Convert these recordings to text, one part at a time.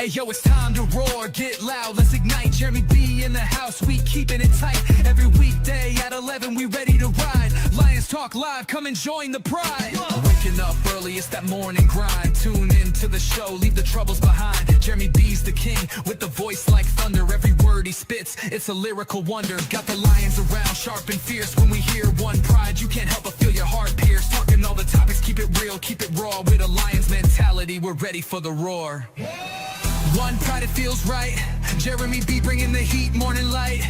Hey yo, it's time to roar, get loud, let's ignite. Jeremy B in the house, we keeping it tight. Every weekday at 11, we ready to ride. Lions Talk Live, come and join the pride. Waking up early, it's that morning grind. Tune in to the show, leave the troubles behind. Jeremy B's the king, with the voice like thunder. Every word he spits, it's a lyrical wonder. Got the lions around, sharp and fierce. When we hear one pride, you can't help but feel your heart pierce. Talking all the topics, keep it real, keep it raw. With a Lions mentality, we're ready for the roar. One pride, it feels right. Jeremy B bringing the heat, morning light.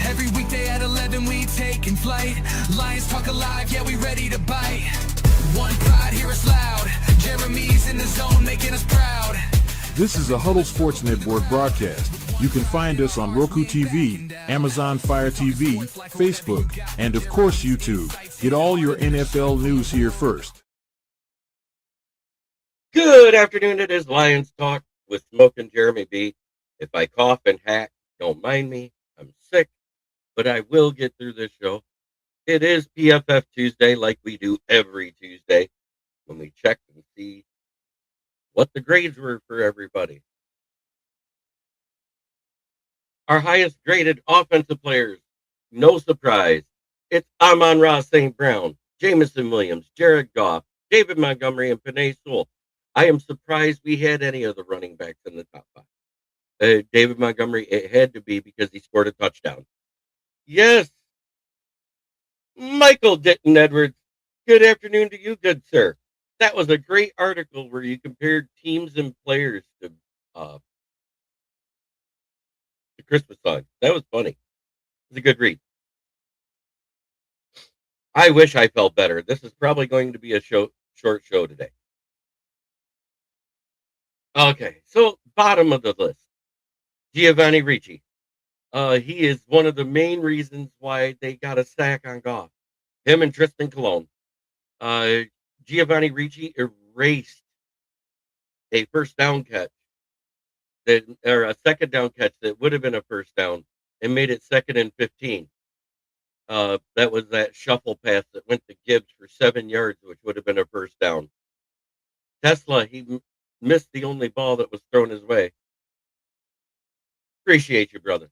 Every weekday at 11 we taking flight. Lions Talk Alive, yeah, we ready to bite. One pride, hear us loud. Jeremy's in the zone, making us proud. This is a Huddle Sports Network broadcast. You can find us on Roku TV, Amazon Fire TV, Facebook, and of course YouTube. Get all your NFL news here first. Good afternoon, it is Lions Talk with Smoke and Jeremy B. If I cough and hack, don't mind me. I'm sick, but I will get through this show. It is PFF Tuesday, like we do every Tuesday, when we check and see what the grades were for everybody. Our highest graded offensive players, no surprise. It's Amon-Ra St. Brown, Jameson Williams, Jared Goff, David Montgomery, and Penei Sewell. I am surprised we had any of the running backs in the top five. David Montgomery, it had to be because he scored a touchdown. Yes. Michael Ditton Edwards, good afternoon to you, good sir. That was a great article where you compared teams and players to the Christmas song. That was funny. It was a good read. I wish I felt better. This is probably going to be a short show today. Okay, so bottom of the list, Giovanni Ricci. He is one of the main reasons why they got a sack on Goff. Him and Tristan Colon. Giovanni Ricci erased a first down catch, or a second down catch that would have been a first down, and made it 2nd and 15. That was that shuffle pass that went to Gibbs for 7 yards, which would have been a first down. Tesla, he missed the only ball that was thrown his way. Appreciate you, brother.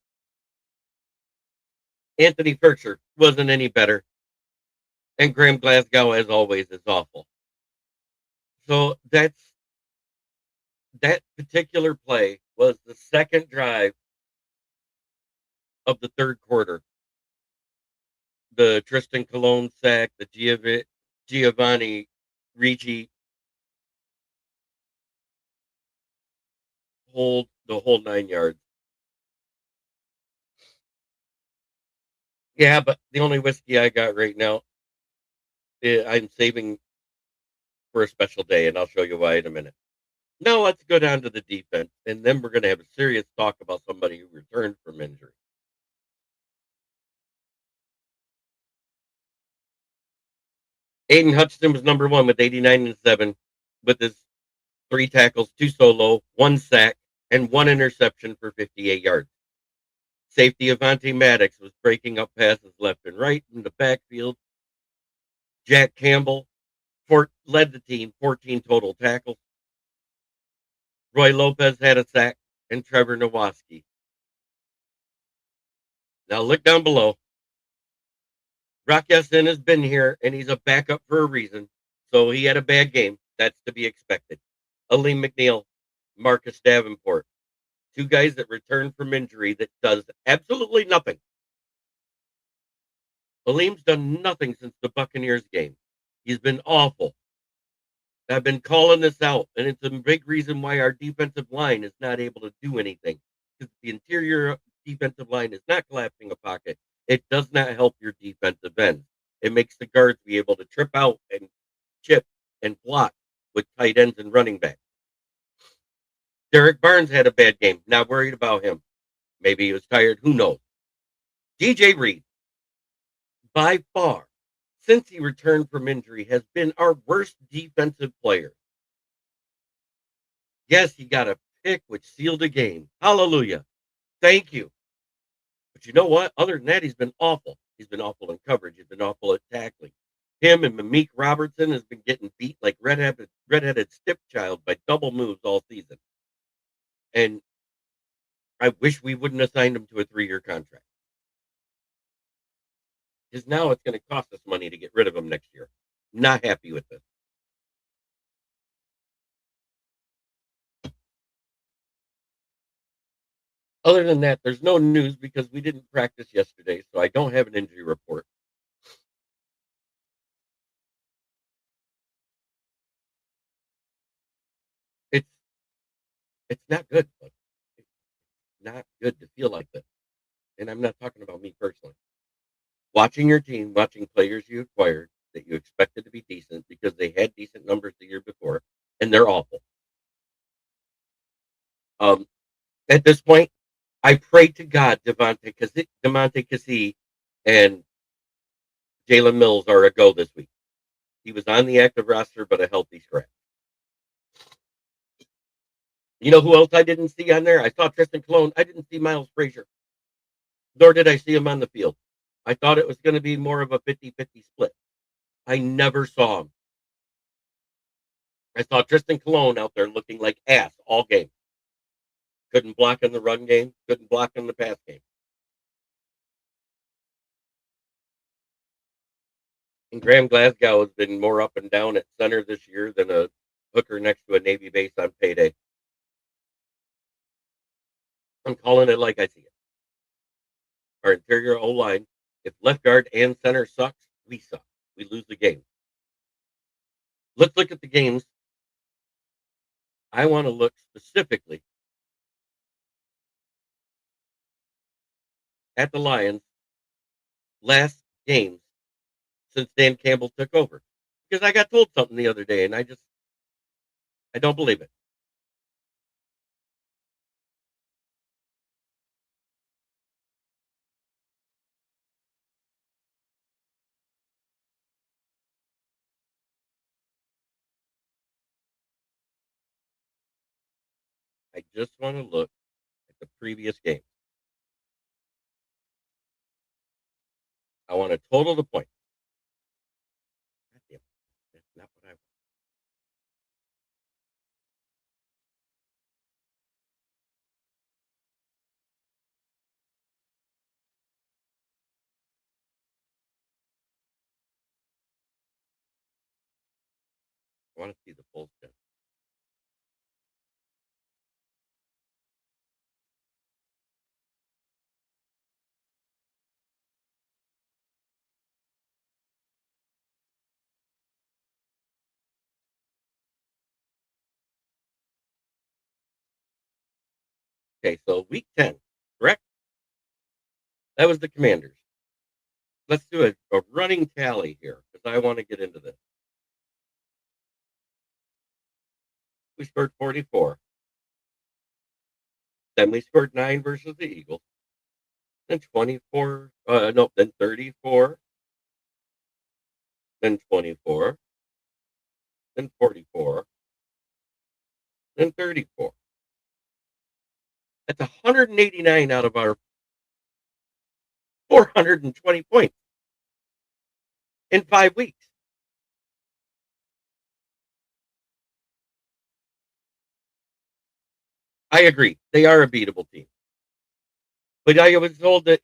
Anthony Firkser wasn't any better. And Graham Glasgow, as always, is awful. So that particular play was the second drive of the third quarter. The Tristan Colon sack, the Giovanni Ricci hold, the whole 9 yards. Yeah, but the only whiskey I got right now, I'm saving for a special day, and I'll show you why in a minute. Now let's go down to the defense, and then we're going to have a serious talk about somebody who returned from injury. Aiden Hutchinson was number one with 89 and 7, with his 3 tackles, 2 solo, 1 sack, and 1 interception for 58 yards. Safety Avante Maddox was breaking up passes left and right in the backfield. Jack Campbell led the team, 14 total tackles. Roy Lopez had a sack, and Trevor Nowaski. Now look down below. Rock Ya-Sin has been here, and he's a backup for a reason. So he had a bad game. That's to be expected. Aleem McNeil, Marcus Davenport. 2 guys that returned from injury that does absolutely nothing. Aleem's done nothing since the Buccaneers game. He's been awful. I've been calling this out, and it's a big reason why our defensive line is not able to do anything. Because the interior defensive line is not collapsing a pocket. It does not help your defensive ends. It makes the guards be able to trip out and chip and block with tight ends and running backs. Derek Barnes had a bad game. Not worried about him. Maybe he was tired. Who knows? DJ Reed, by far, since he returned from injury, has been our worst defensive player. Yes, he got a pick which sealed a game. Hallelujah. Thank you. But you know what? Other than that, he's been awful. He's been awful in coverage. He's been awful at tackling. Him and Malik Robertson has been getting beat like redheaded stepchild by double moves all season. And I wish we wouldn't have signed him to a 3-year contract. Because now it's going to cost us money to get rid of him next year. Not happy with this. Other than that, there's no news because we didn't practice yesterday, so I don't have an injury report. It's it's not good. But it's not good to feel like this. And I'm not talking about me personally. Watching your team, watching players you acquired that you expected to be decent because they had decent numbers the year before, and they're awful. Um, at this point, I pray to God Demonte Cassie and Jalen Mills are a go this week. He was on the active roster, but a healthy scratch. You know who else I didn't see on there? I saw Tristan Colon. I didn't see Miles Frazier, nor did I see him on the field. I thought it was going to be more of a 50-50 split. I never saw him. I saw Tristan Colon out there looking like ass all game. Couldn't block in the run game, couldn't block in the pass game. And Graham Glasgow has been more up and down at center this year than a hooker next to a Navy base on payday. I'm calling it like I see it. Our interior O line, if left guard and center sucks, we suck. We lose the game. Let's look at the games. I want to look specifically at the Lions' last games since Dan Campbell took over. Because I got told something the other day and I don't believe it. I just want to look at the previous game. I want to total the points. God damn it. That's not what I want. I want to see the full stat. Okay, so week 10, correct? That was the Commanders. Let's do a running tally here because I want to get into this. We scored 44. Then we scored 9 versus the Eagles. Then 24. No, then 34. Then 24. Then 44. Then 34. That's 189 out of our 420 points in 5 weeks. I agree. They are a beatable team. But I was told that,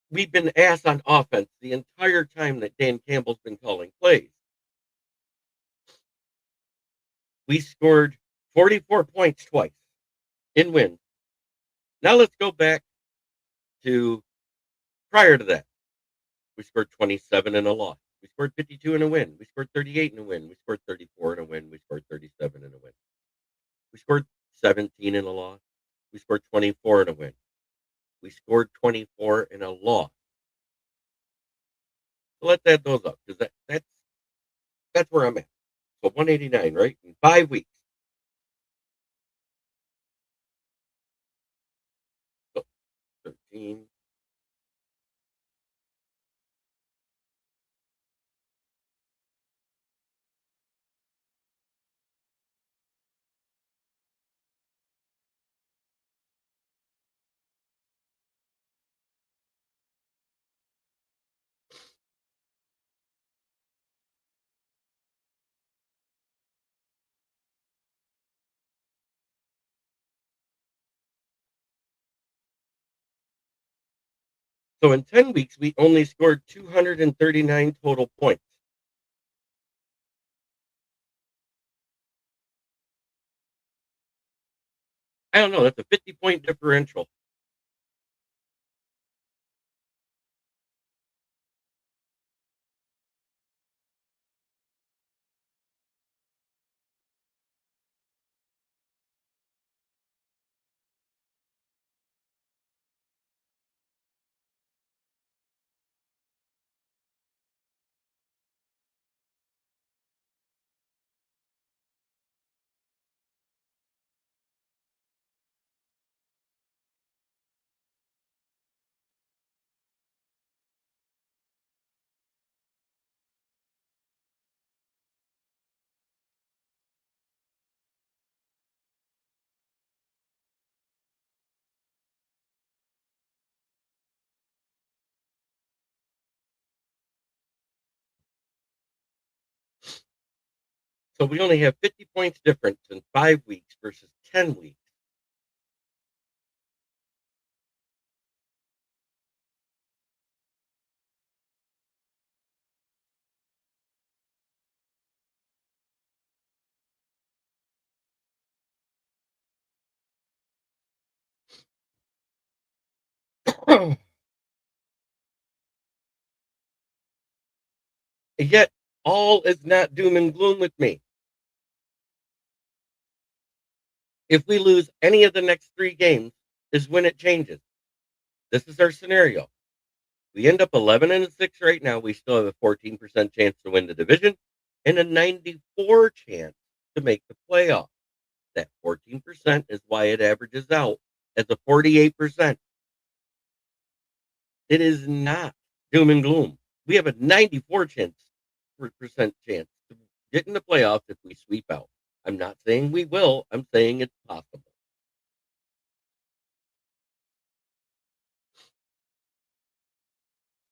we've been ass on offense the entire time that Dan Campbell's been calling plays. We scored 44 points twice in wins. Now let's go back to prior to that. We scored 27 in a loss. We scored 52 in a win. We scored 38 in a win. We scored 34 in a win. We scored 37 in a win. We scored 17 in a loss. We scored 24 in a win. We scored 24 in a loss. So let's add those up because that's where I'm at. So 189, right? In 5 weeks. So 13. So in 10 weeks, we only scored 239 total points. I don't know. That's a 50-point differential. So we only have 50 points difference in 5 weeks versus 10 weeks. Yet all is not doom and gloom with me. If we lose any of the next 3 games, is when it changes. This is our scenario. We end up 11-6 right now. We still have a 14% chance to win the division and a 94 chance to make the playoff. That 14% is why it averages out as a 48%. It is not doom and gloom. We have a 94 percent chance to get in the playoffs if we sweep out. I'm not saying we will. I'm saying it's possible.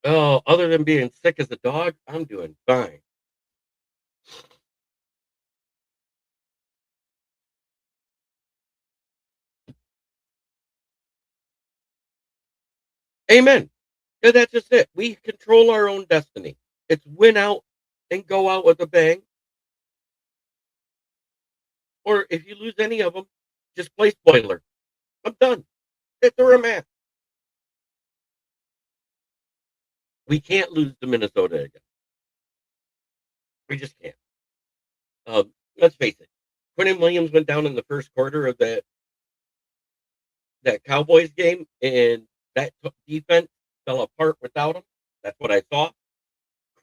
Oh, other than being sick as a dog, I'm doing fine. Amen. Yeah, that's just it. We control our own destiny. It's win out and go out with a bang. Or if you lose any of them, just play spoiler. I'm done. That's where I'm at. We can't lose to Minnesota again. We just can't. Let's face it. Quentin Williams went down in the first quarter of that Cowboys game, and that defense fell apart without him. That's what I saw.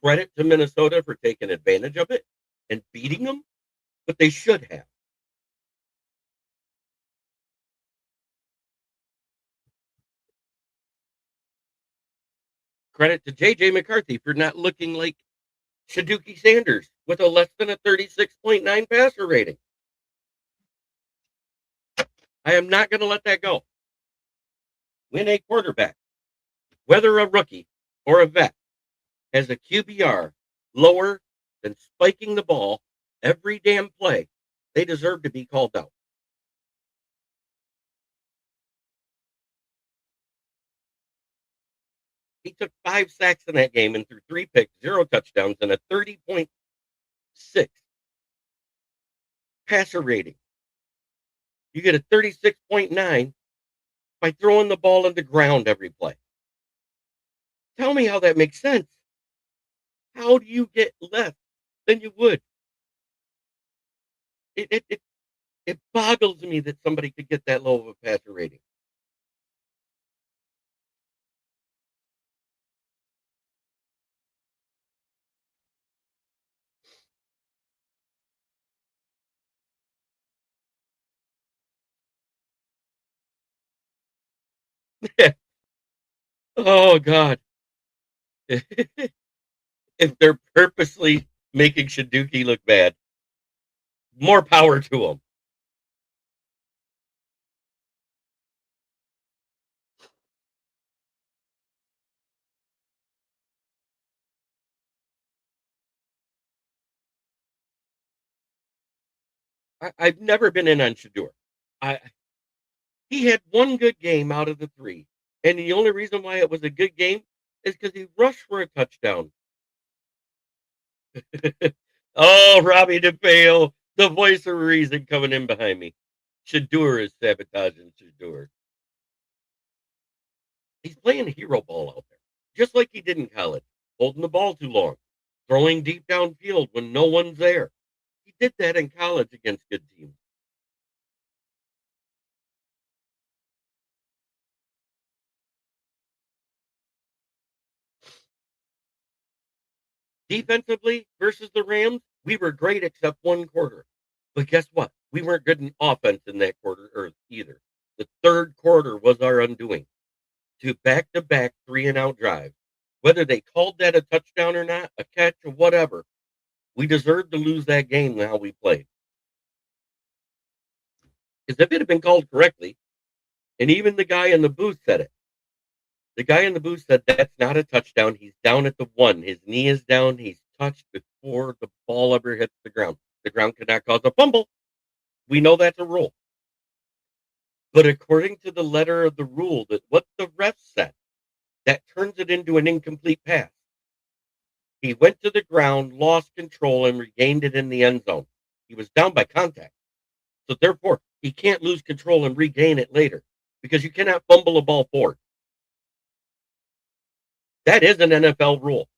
Credit to Minnesota for taking advantage of it and beating them, but they should have. Credit to JJ McCarthy for not looking like Shaduki Sanders with a less than a 36.9 passer rating. I am not going to let that go. When a quarterback, whether a rookie or a vet, has a QBR lower than spiking the ball every damn play, they deserve to be called out. He took 5 sacks in that game and threw 3 picks, 0 touchdowns, and a 30.6 passer rating. You get a 36.9 by throwing the ball on the ground every play. Tell me how that makes sense. How do you get less than you would? It boggles me that somebody could get that low of a passer rating. Oh God. If they're purposely making Shaduki look bad, more power to them. I've never been in on Shador. I He had one good game out of the 3. And the only reason why it was a good game is because he rushed for a touchdown. Oh, Robbie DeFeo, the voice of reason coming in behind me. Shador is sabotaging Shador. He's playing hero ball out there, just like he did in college, holding the ball too long, throwing deep downfield when no one's there. He did that in college against good teams. Defensively versus the Rams, we were great except one quarter. But guess what? We weren't good in offense in that quarter or either. The third quarter was our undoing. To back 3-and-out drives. Whether they called that a touchdown or not, a catch or whatever, we deserved to lose that game how we played. Because if it had been called correctly, and even the guy in the booth said it. The guy in the booth said that's not a touchdown. He's down at the 1. His knee is down. He's touched before the ball ever hits the ground. The ground cannot cause a fumble. We know that's a rule. But according to the letter of the rule, that what the ref said, that turns it into an incomplete pass. He went to the ground, lost control, and regained it in the end zone. He was down by contact. So therefore, he can't lose control and regain it later because you cannot fumble a ball forward. That is an NFL rule.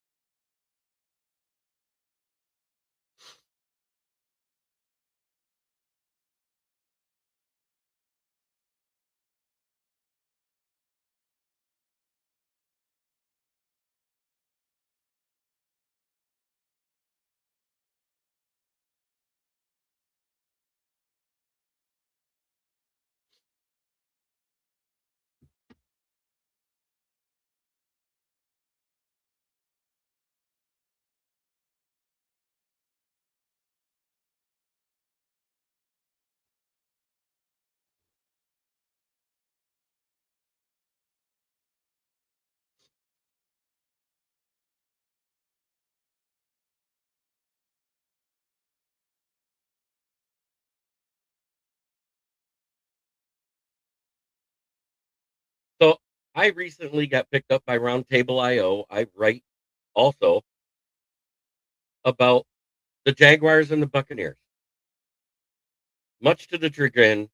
So I recently got picked up by Roundtable IO. I write also about the Jaguars and the Buccaneers, much to the chagrin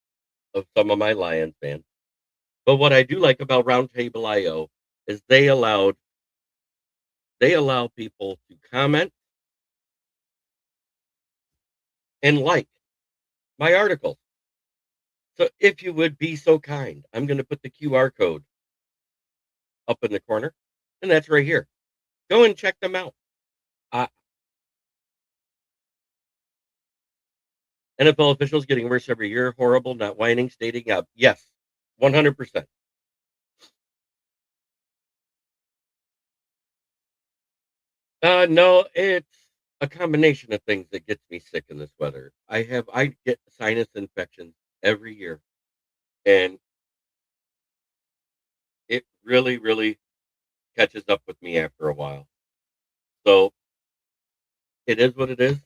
of some of my Lions fans. But what I do like about Roundtable IO is they allow people to comment and like my articles. So if you would be so kind, I'm going to put the QR code up in the corner, and that's right here. Go and check them out. Uh, NFL officials getting worse every year. Horrible, not whining, stating up. Yes, 100%. No, it's a combination of things that gets me sick in this weather. I get sinus infections every year, and it really, really catches up with me after a while. So it is what it is.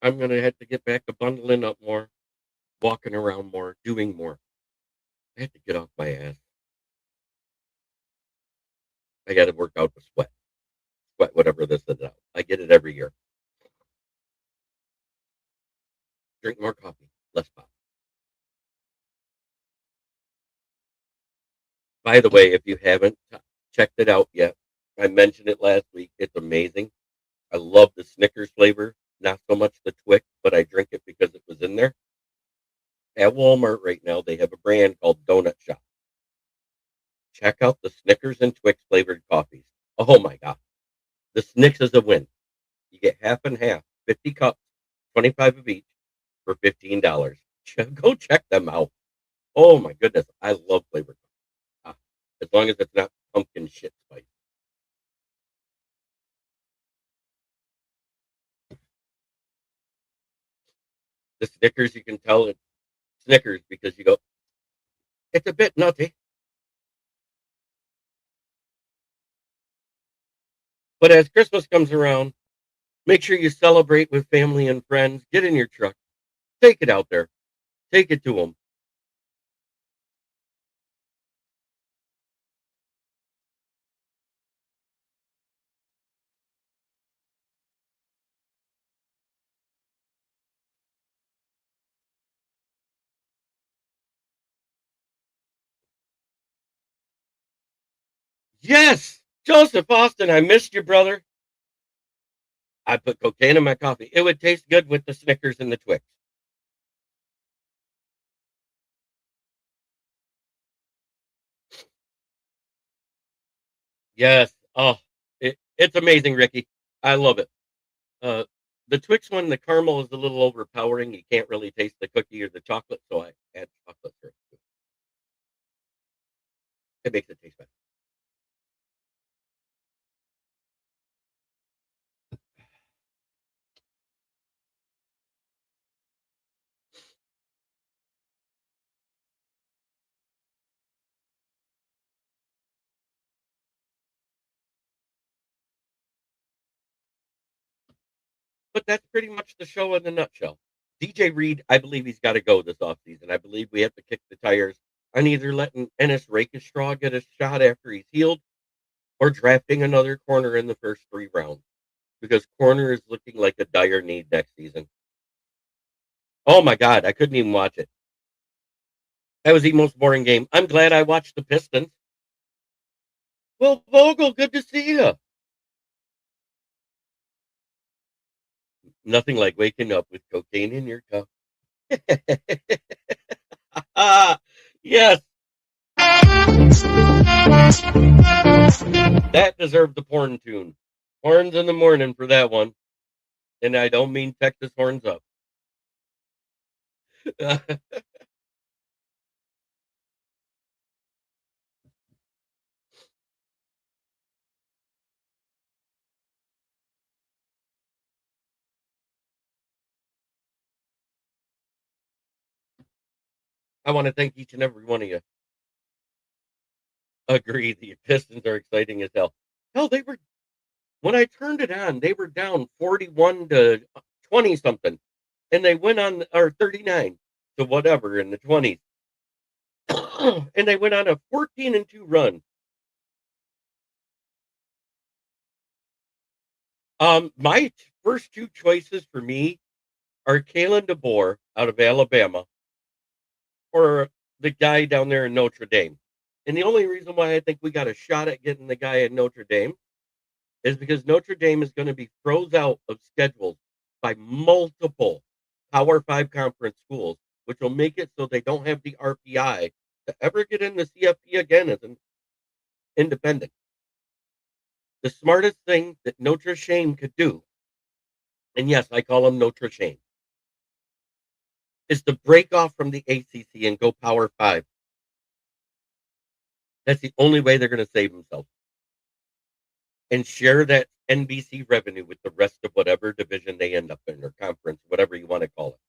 I'm gonna have to get back to bundling up more, walking around more, doing more. I have to get off my ass. I got to work out the sweat whatever this is out. I get it every year. Drink more coffee, less pop. By the way, if you haven't checked it out yet, I mentioned it last week. It's amazing. I love the Snickers flavor, not so much the Twix, but I drink it because it was in there. At Walmart right now, they have a brand called Donut Shop. Check out the Snickers and Twix flavored coffees. Oh my God. The Snicks is a win. You get half and half, 50 cups, 25 of each for $15. Go check them out. Oh my goodness. I love flavored coffee. As long as it's not pumpkin shit spice. The Snickers, you can tell it's Snickers because you go, it's a bit nutty. But as Christmas comes around, make sure you celebrate with family and friends. Get in your truck, take it out there, take it to them. Yes, Joseph Austin, I missed you, brother. I put cocaine in my coffee. It would taste good with the Snickers and the Twix. Yes. Oh, it's amazing, Ricky. I love it. Uh, the Twix one, the caramel is a little overpowering. You can't really taste the cookie or the chocolate, so I add chocolate syrup. It makes it taste better. But that's pretty much the show in a nutshell. DJ Reed, I believe he's got to go this offseason. I believe we have to kick the tires on either letting Ennis Rakestraw get a shot after he's healed or drafting another corner in the first 3 rounds because corner is looking like a dire need next season. Oh my God, I couldn't even watch it. That was the most boring game. I'm glad I watched the Pistons. Well, Vogel, good to see you. Nothing like waking up with cocaine in your cup. Yes, that deserved the porn tune. Horns in the morning for that one. And I don't mean Texas horns up. I want to thank each and every one of you. Agree, the Pistons are exciting as hell. Hell, they were when I turned it on, they were down 41 to 20 something. And they went on or 39 to whatever in the 20s. And they went on a 14-2 run. My first two choices for me are Kalen DeBoer out of Alabama or the guy down there in Notre Dame. And the only reason why I think we got a shot at getting the guy at Notre Dame is because Notre Dame is going to be froze out of schedules by multiple Power Five conference schools, which will make it so they don't have the RPI to ever get in the CFP again as an independent. The smartest thing that Notre Dame could do, and yes, I call him Notre Dame, is to break off from the ACC and go Power Five. That's the only way they're going to save themselves. And share that NBC revenue with the rest of whatever division they end up in or conference, whatever you want to call it.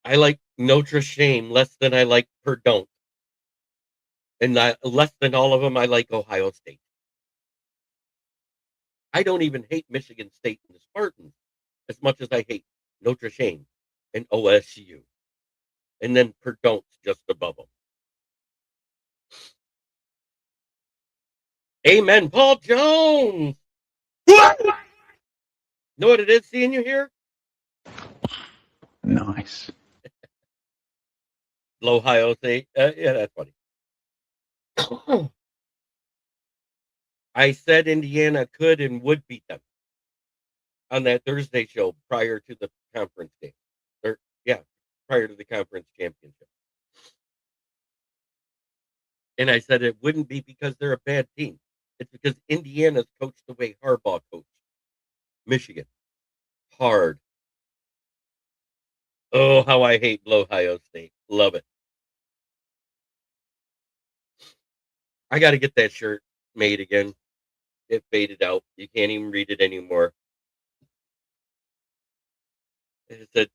I like Notre Dame less than I like Purdue. And less than all of them, I like Ohio State. I don't even hate Michigan State and the Spartans as much as I hate Notre Dame and OSU. And then Purdue's just above them. Amen, Paul Jones. Know what it is seeing you here? Nice. Ohio State. Yeah, that's funny. I said Indiana could and would beat them on that Thursday show prior to the conference game. Or yeah, prior to the conference championship. And I said it wouldn't be because they're a bad team. It's because Indiana's coached the way Harbaugh coached. Michigan. Hard. Oh, how I hate Ohio State. Love it. I got to get that shirt made again. It faded out. You can't even read it anymore. It said,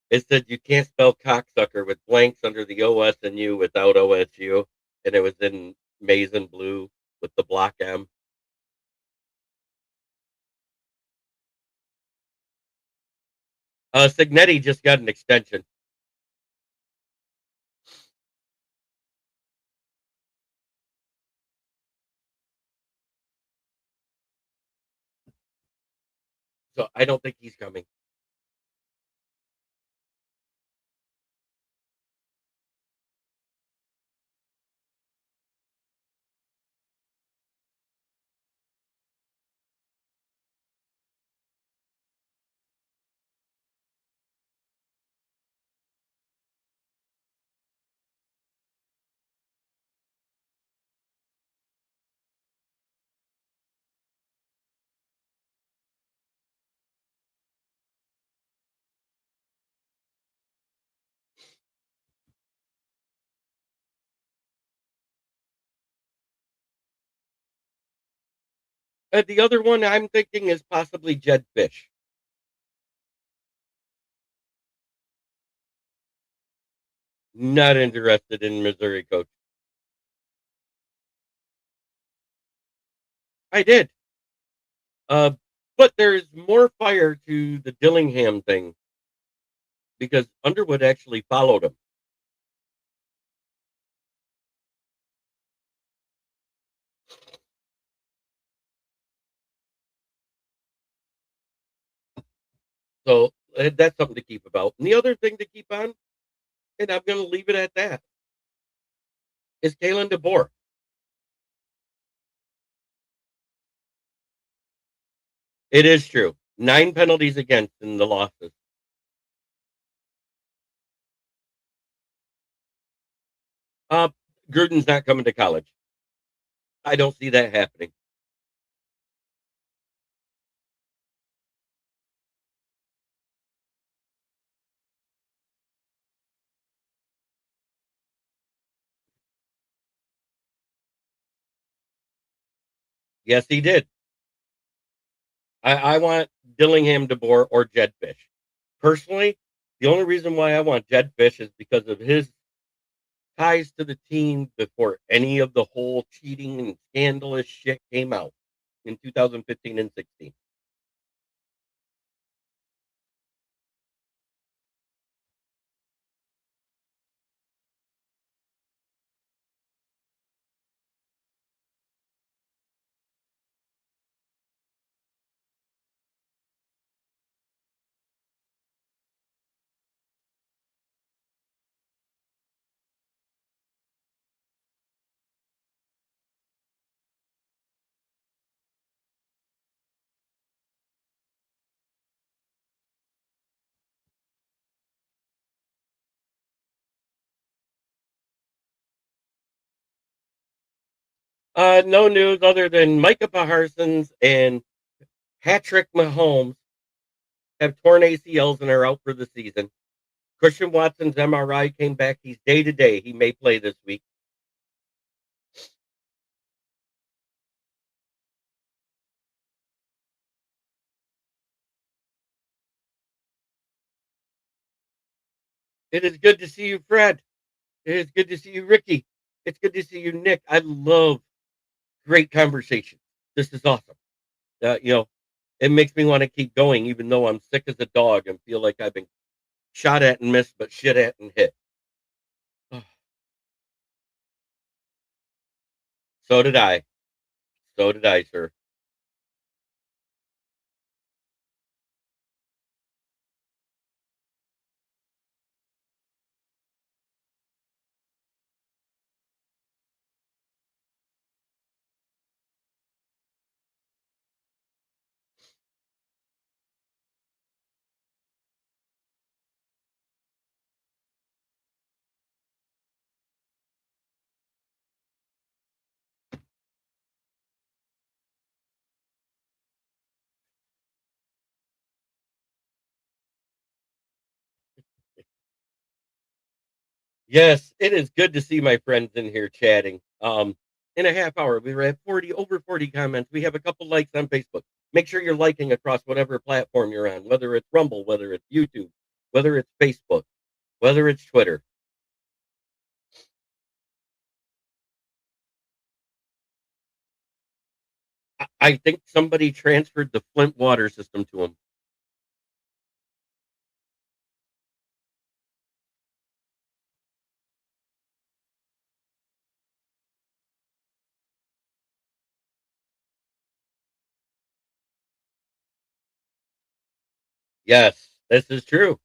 it said you can't spell cocksucker with blanks under the OS and U without OSU. And it was in maize and blue with the block M. Signetti just got an extension. So I don't think he's coming. The other one I'm thinking is possibly Jed Fish. Not interested in Missouri coach. I did. Uh, but there's more fire to the Dillingham thing because Underwood actually followed him. So that's something to keep about. And the other thing to keep on, and I'm going to leave it at that, is Kalen DeBoer. It is true. 9 penalties against in the losses. Uh, Gruden's not coming to college. I don't see that happening. Yes, he did. I want Dillingham DeBoer or Jed Fish. Personally, the only reason why I want Jed Fish is because of his ties to the team before any of the whole cheating and scandalous shit came out in 2015 and 16. No news other than Micah Parsons and Patrick Mahomes have torn ACLs and are out for the season. Christian Watson's MRI came back. He's day to day. He may play this week. It is good to see you, Fred. It is good to see you, Ricky. It's good to see you, Nick. I love great conversation. This is awesome. It makes me want to keep going, even though I'm sick as a dog and feel like I've been shot at and missed, but shit at and hit. So did I. So did I, sir. Yes, it is good to see my friends in here chatting. In a half hour, we were at over 40 comments. We have a couple likes on Facebook. Make sure you're liking across whatever platform you're on, whether it's Rumble, whether it's YouTube, whether it's Facebook, whether it's Twitter. I think somebody transferred the Flint water system to them. Yes, this is true.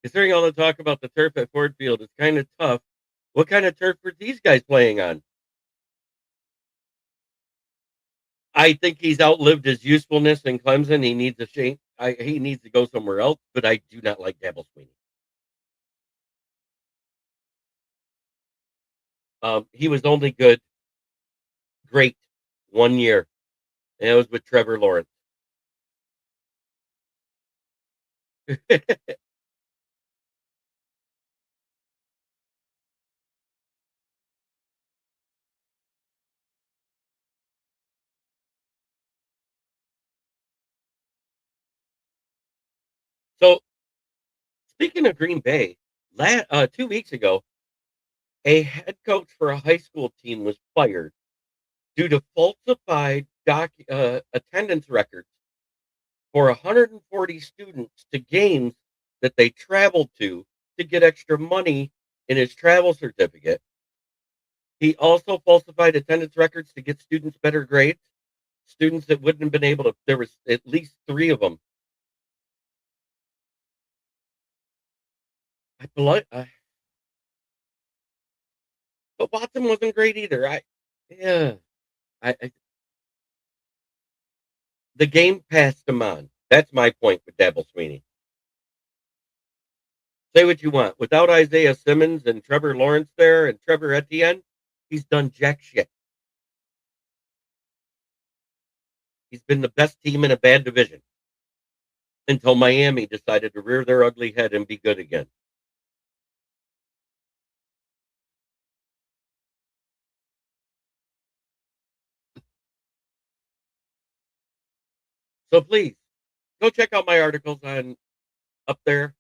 Considering all the talk about the turf at Ford Field, it's kind of tough. What kind of turf were these guys playing on? I think he's outlived his usefulness in Clemson. He needs a change. He needs to go somewhere else. But I do not like Dabble Sweeney. He was only great 1 year, and it was with Trevor Lawrence. So, speaking of Green Bay, 2 weeks ago, a head coach for a high school team was fired due to falsified attendance records for 140 students to games that they traveled to get extra money in his travel certificate. He also falsified attendance records to get students better grades. Students that wouldn't have been able to, there was at least three of them. I, belo- I, but Watson wasn't great either. Yeah, I the game passed him on. That's my point with Dabble Sweeney. Say what you want. Without Isaiah Simmons and Trevor Lawrence there and Trevor Etienne, he's done jack shit. He's been the best team in a bad division until Miami decided to rear their ugly head and be good again. So please go check out my articles on up there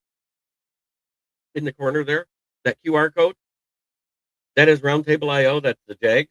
in the corner there. That QR code. That is Roundtable IO. That's the Jags.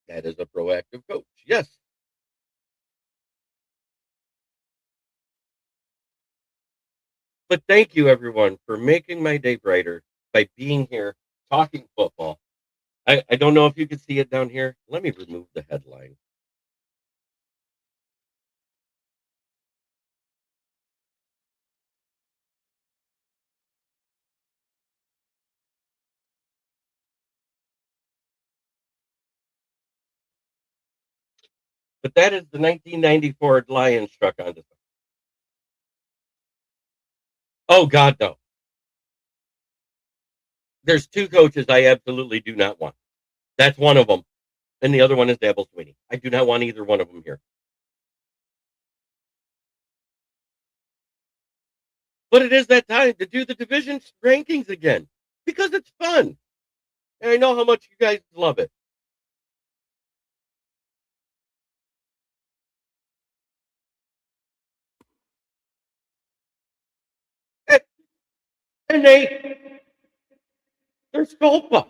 That is a proactive coach. Yes. But thank you, everyone, for making my day brighter by being here talking football. I don't know if you can see it down here. Let me remove the headline. But that is the 1994 Lions struck on the. Oh, God, no. There's two coaches I absolutely do not want. That's one of them. And the other one is Dabble Sweeney. I do not want either one of them here. But it is that time to do the division rankings again because it's fun. And I know how much you guys love it. And they're Sculpa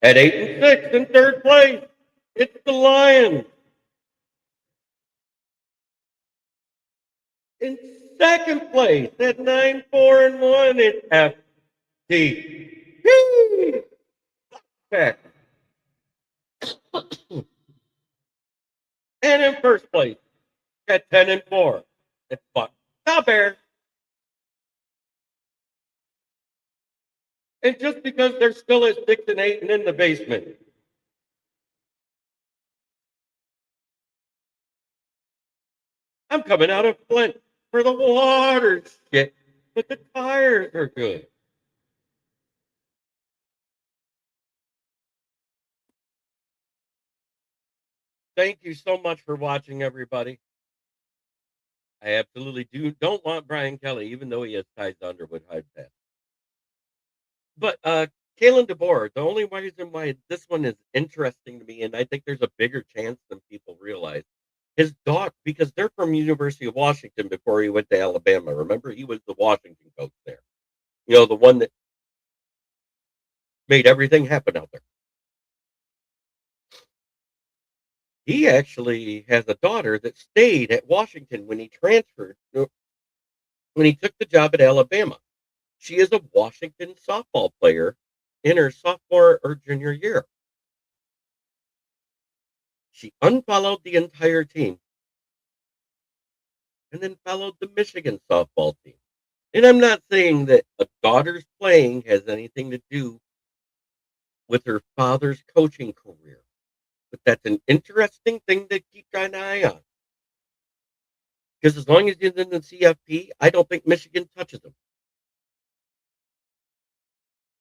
at 8-6 in third place. It's the Lions. In second place at 9-4-1, it's FT. Heck. And in first place at 10-4, it's Buck. Now Bears. And just because they're still at 6-8 and in the basement. I'm coming out of Flint for the water shit, but the tires are good. Thank you so much for watching, everybody. I absolutely don't want Brian Kelly, even though he has ties to Underwood High Pass. But Kalen DeBoer, the only reason why this one is interesting to me, and I think there's a bigger chance than people realize, his daughter, because they're from University of Washington before he went to Alabama. Remember, he was the Washington coach there. You know, the one that made everything happen out there. He actually has a daughter that stayed at Washington when he transferred, when he took the job at Alabama. She is a Washington softball player in her sophomore or junior year. She unfollowed the entire team and then followed the Michigan softball team. And I'm not saying that a daughter's playing has anything to do with her father's coaching career, but that's an interesting thing to keep an eye on. Because as long as he's in the CFP, I don't think Michigan touches him.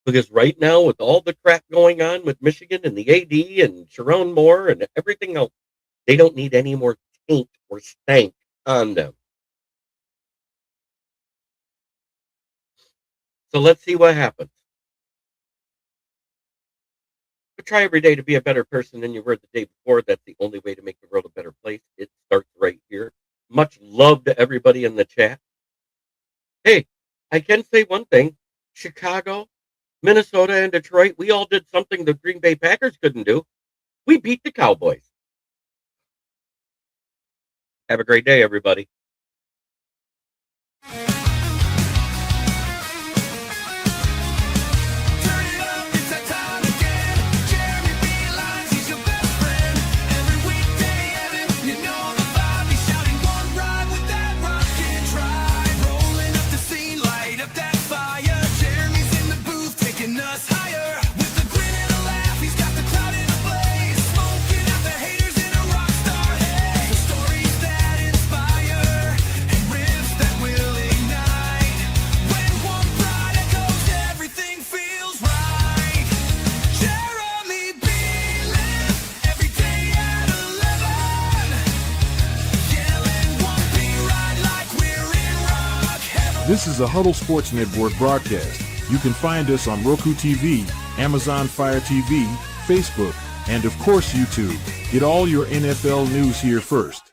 Because right now, with all the crap going on with Michigan and the AD and Sharon Moore and everything else, they don't need any more taint or stank on them. So let's see what happens. But try every day to be a better person than you were the day before. That's the only way to make the world a better place. It starts right here. Much love to everybody in the chat. Hey, I can say one thing. Chicago, Minnesota, and Detroit, we all did something the Green Bay Packers couldn't do. We beat the Cowboys. Have a great day, everybody. This is a Huddle Sports Network broadcast. You can find us on Roku TV, Amazon Fire TV, Facebook, and of course YouTube. Get all your NFL news here first.